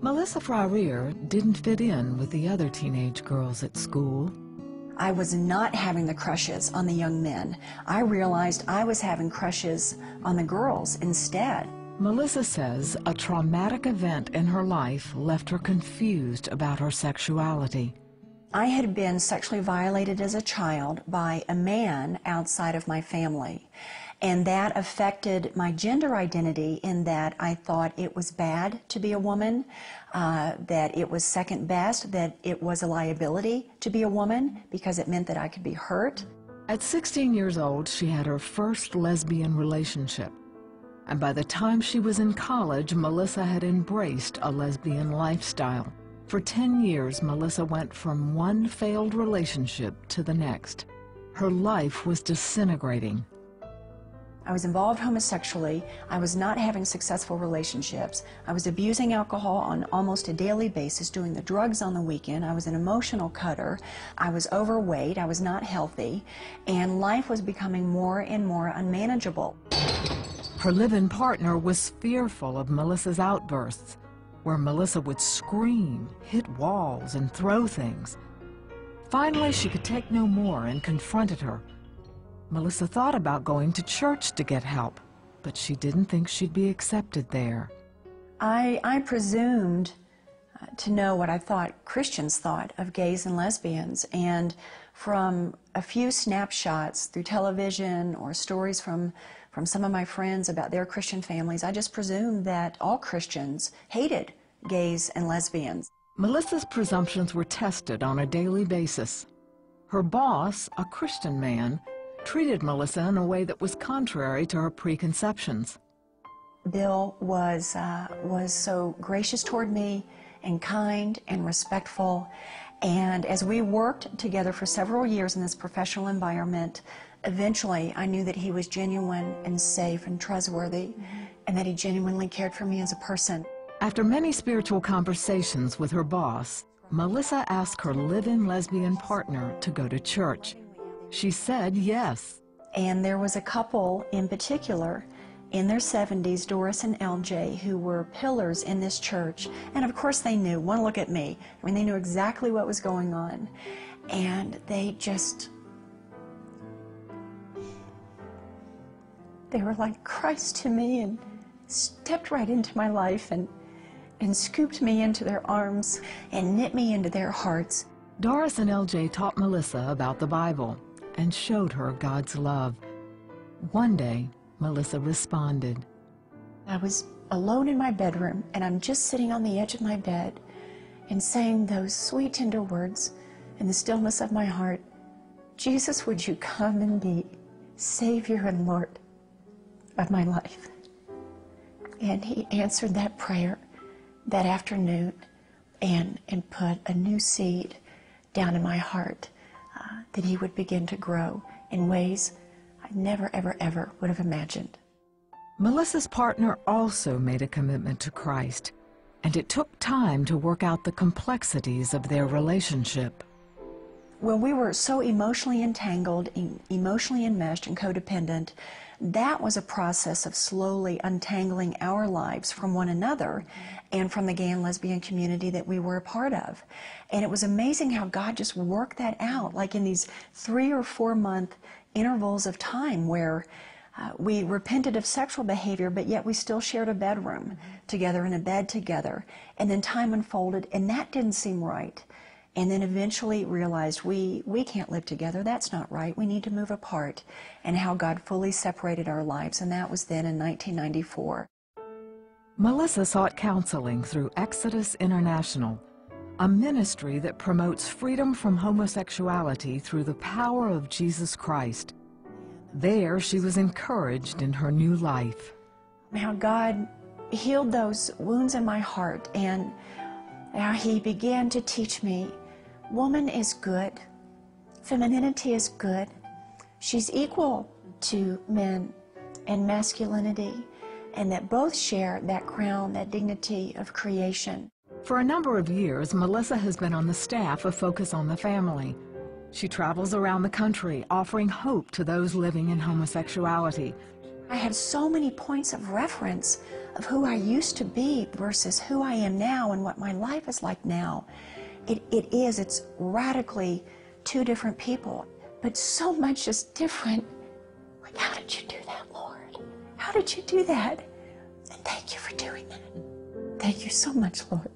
Melissa Fryrear didn't fit in with the other teenage girls at school. I was not having the crushes on the young men. I realized I was having crushes on the girls instead. Melissa says a traumatic event in her life left her confused about her sexuality. I had been sexually violated as a child by a man outside of my family, and that affected my gender identity in that I thought it was bad to be a woman, that it was second best, that it was a liability to be a woman because it meant that I could be hurt. At 16 years old, she had her first lesbian relationship. And by the time she was in college, Melissa had embraced a lesbian lifestyle. For 10 years, Melissa went from one failed relationship to the next. Her life was disintegrating. I was involved homosexually. I was not having successful relationships. I was abusing alcohol on almost a daily basis, doing the drugs on the weekend. I was an emotional cutter. I was overweight. I was not healthy. And life was becoming more and more unmanageable. Her live-in partner was fearful of Melissa's outbursts, where Melissa would scream, hit walls, and throw things. Finally, she could take no more and confronted her. Melissa thought about going to church to get help, but she didn't think she'd be accepted there. I presumed to know what I thought Christians thought of gays and lesbians, and from a few snapshots through television or stories from some of my friends about their Christian families, I just presumed that all Christians hated gays and lesbians. Melissa's presumptions were tested on a daily basis. Her boss, a Christian man, treated Melissa in a way that was contrary to her preconceptions. Bill was so gracious toward me and kind and respectful, and as we worked together for several years in this professional environment, eventually I knew that he was genuine and safe and trustworthy, and that he genuinely cared for me as a person. After many spiritual conversations with her boss, Melissa asked her live-in lesbian partner to go to church. She said yes. And there was a couple in particular in their 70s, Doris and LJ, who were pillars in this church. And of course they knew, one look at me, I mean, they knew exactly what was going on. And they were like Christ to me and stepped right into my life and scooped me into their arms and knit me into their hearts. Doris and LJ taught Melissa about the Bible and showed her God's love. One day, Melissa responded. I was alone in my bedroom, and I'm just sitting on the edge of my bed and saying those sweet, tender words in the stillness of my heart, Jesus, would you come and be Savior and Lord of my life? And he answered that prayer that afternoon and put a new seed down in my heart that he would begin to grow in ways I never, ever, ever would have imagined. Melissa's partner also made a commitment to Christ, and it took time to work out the complexities of their relationship. When we were so emotionally entangled, emotionally enmeshed and codependent, that was a process of slowly untangling our lives from one another and from the gay and lesbian community that we were a part of. And it was amazing how God just worked that out, like in these 3 or 4 month intervals of time where we repented of sexual behavior, but yet we still shared a bedroom together and a bed together. And then time unfolded, and that didn't seem right. And then eventually realized we can't live together. That's not right. We need to move apart. And how God fully separated our lives. And that was then in 1994. Melissa sought counseling through Exodus International, a ministry that promotes freedom from homosexuality through the power of Jesus Christ. There, she was encouraged in her new life. How God healed those wounds in my heart, and how he began to teach me, woman is good, femininity is good, she's equal to men and masculinity, and that both share that crown, that dignity of creation. For a number of years, Melissa has been on the staff of Focus on the Family. She travels around the country offering hope to those living in homosexuality. I have so many points of reference of who I used to be versus who I am now and what my life is like now. It's radically two different people, but so much is different. Like, how did you do that, Lord? How did you do that? And thank you for doing that. Thank you so much, Lord.